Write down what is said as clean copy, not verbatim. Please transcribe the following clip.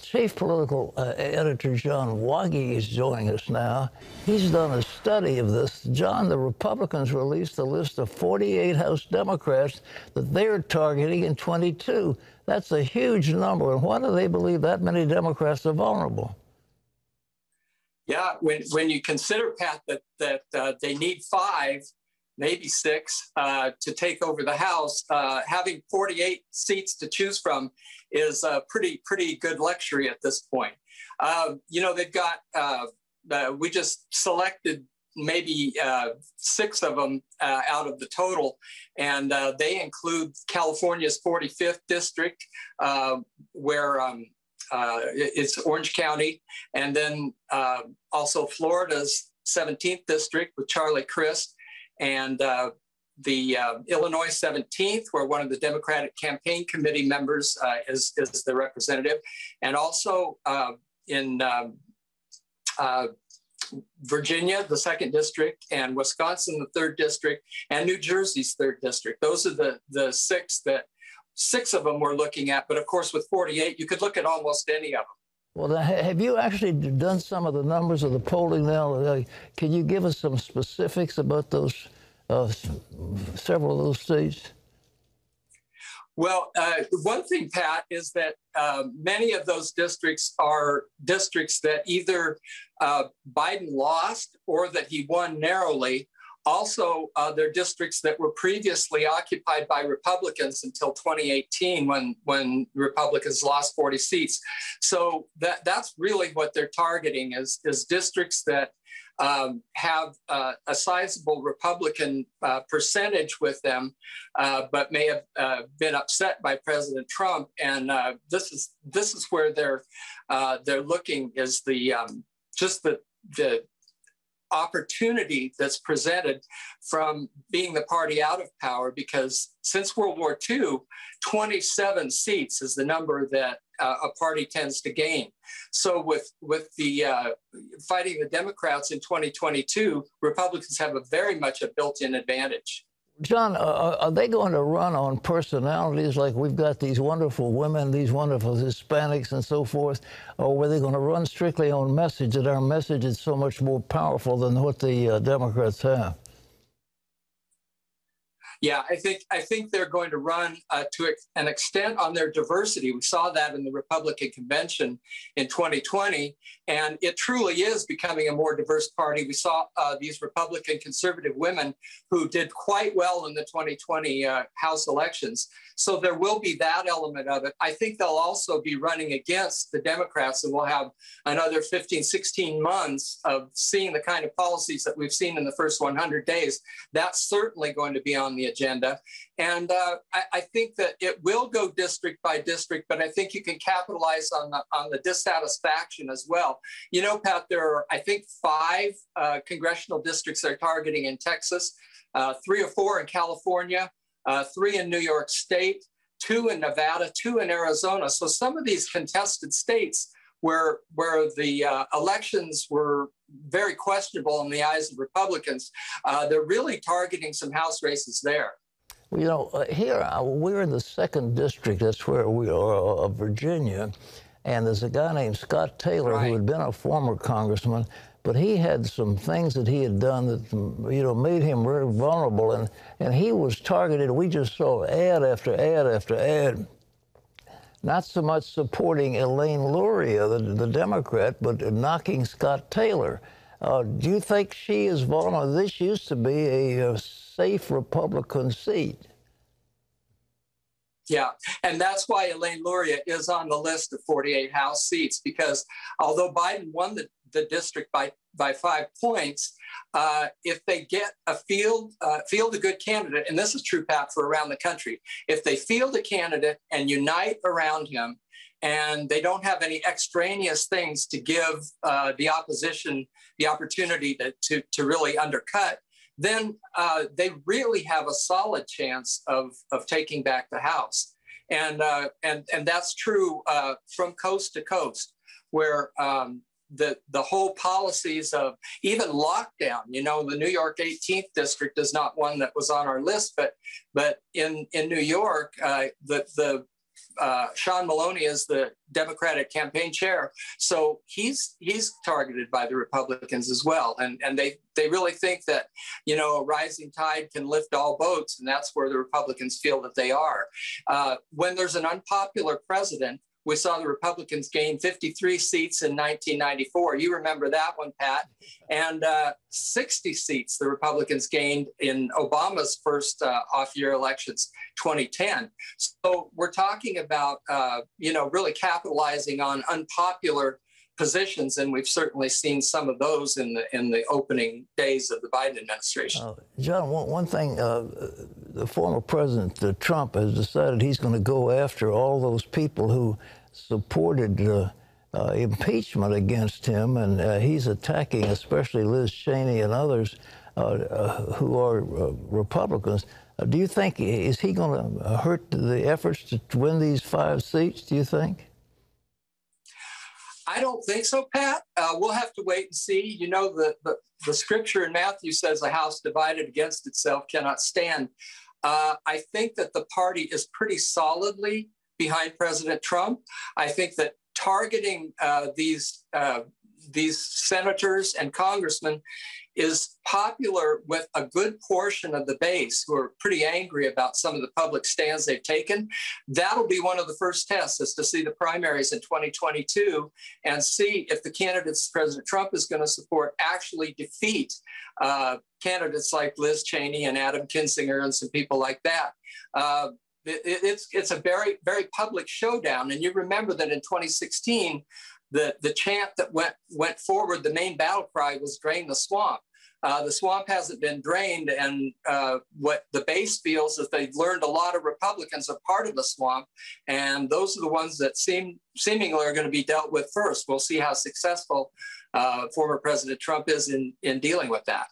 Chief Political Editor John Wagge is joining us now. He's done a study of this. John, the Republicans released a list of 48 House Democrats that they're targeting in 22. That's a huge number. And why do they believe that many Democrats are vulnerable? Yeah, when you consider, Pat, that they need 5, maybe 6 to take over the House, having 48 seats to choose from is a pretty good luxury at this point. They've got, we just selected maybe 6 of them out of the total, and they include California's 45th district, where it's Orange County, and then also Florida's 17th district with Charlie Crist, and the Illinois 17th, where one of the Democratic Campaign Committee members is the representative, and also in Virginia, the 2nd district, and Wisconsin, the 3rd district, and New Jersey's 3rd district. Those are the 6 of them we're looking at. But of course, with 48, you could look at almost any of them. Well, have you actually done some of the numbers of the polling now? Can you give us some specifics about those several of those states? Well, one thing, Pat, is that many of those districts are districts that either Biden lost or that he won narrowly. Also, they're districts that were previously occupied by Republicans until 2018, when Republicans lost 40 seats. So that's really what they're targeting is districts that have a sizable Republican percentage with them, but may have been upset by President Trump. And this is where they're looking is just the opportunity that's presented from being the party out of power, because since World War II, 27 seats is the number that a party tends to gain. So with the fighting the Democrats in 2022, Republicans have very much a built-in advantage. John, are they going to run on personalities like we've got these wonderful women, these wonderful Hispanics and so forth? Or were they going to run strictly on message, that our message is so much more powerful than what the Democrats have? Yeah, I think they're going to run to an extent on their diversity. We saw that in the Republican convention in 2020, and it truly is becoming a more diverse party. We saw these Republican conservative women who did quite well in the 2020 House elections. So there will be that element of it. I think they'll also be running against the Democrats, and we'll have another 15, 16 months of seeing the kind of policies that we've seen in the first 100 days. That's certainly going to be on the agenda. And I think that it will go district by district, but I think you can capitalize on the dissatisfaction as well. You know, Pat, there are, I think, 5 congressional districts they're targeting in Texas, 3 or 4 in California, 3 in New York State, 2 in Nevada, 2 in Arizona. So some of these contested states where the elections were very questionable in the eyes of Republicans, they're really targeting some House races there. Well, you know, here we're in the 2nd district. That's where we are, of Virginia. And there's a guy named Scott Taylor, right, who had been a former congressman, but he had some things that he had done that, you know, made him very vulnerable. And he was targeted. We just saw ad after ad after ad, not so much supporting Elaine Luria, the Democrat, but knocking Scott Taylor. Do you think she is vulnerable? This used to be a safe Republican seat. Yeah, and that's why Elaine Luria is on the list of 48 House seats, because although Biden won the district by 5 points, if they get field a good candidate, and this is true, Pat, for around the country, if they field a candidate and unite around him, and they don't have any extraneous things to give the opposition the opportunity to really undercut, then they really have a solid chance of taking back the House. And that's true from coast to coast, where the whole policies of even lockdown, you know, the New York 18th district is not one that was on our list, but in New York, Sean Maloney is the Democratic campaign chair, so he's targeted by the Republicans as well, and they really think that, you know, a rising tide can lift all boats, and that's where the Republicans feel that they are. When there's an unpopular president, we saw the Republicans gain 53 seats in 1994. You remember that one, Pat. And 60 seats the Republicans gained in Obama's first off-year elections, 2010. So we're talking about, you know, really capitalizing on unpopular positions, and we've certainly seen some of those in the opening days of the Biden administration. John, one thing, the former President Trump has decided he's going to go after all those people who supported impeachment against him, and he's attacking especially Liz Cheney and others who are Republicans. Do you think, is he going to hurt the efforts to win these 5 seats, do you think? I don't think so, Pat. We'll have to wait and see. You know, the scripture in Matthew says a house divided against itself cannot stand. I think that the party is pretty solidly behind President Trump. I think that targeting these senators and congressmen is popular with a good portion of the base who are pretty angry about some of the public stands they've taken. That'll be one of the first tests, is to see the primaries in 2022 and see if the candidates President Trump is going to support actually defeat candidates like Liz Cheney and Adam Kinzinger and some people like that. It's a very, very public showdown. And you remember that in 2016, the chant that went forward, the main battle cry was "Drain the swamp." The swamp hasn't been drained, and what the base feels is they've learned a lot of Republicans are part of the swamp, and those are the ones that seemingly are going to be dealt with first. We'll see how successful former President Trump is in dealing with that.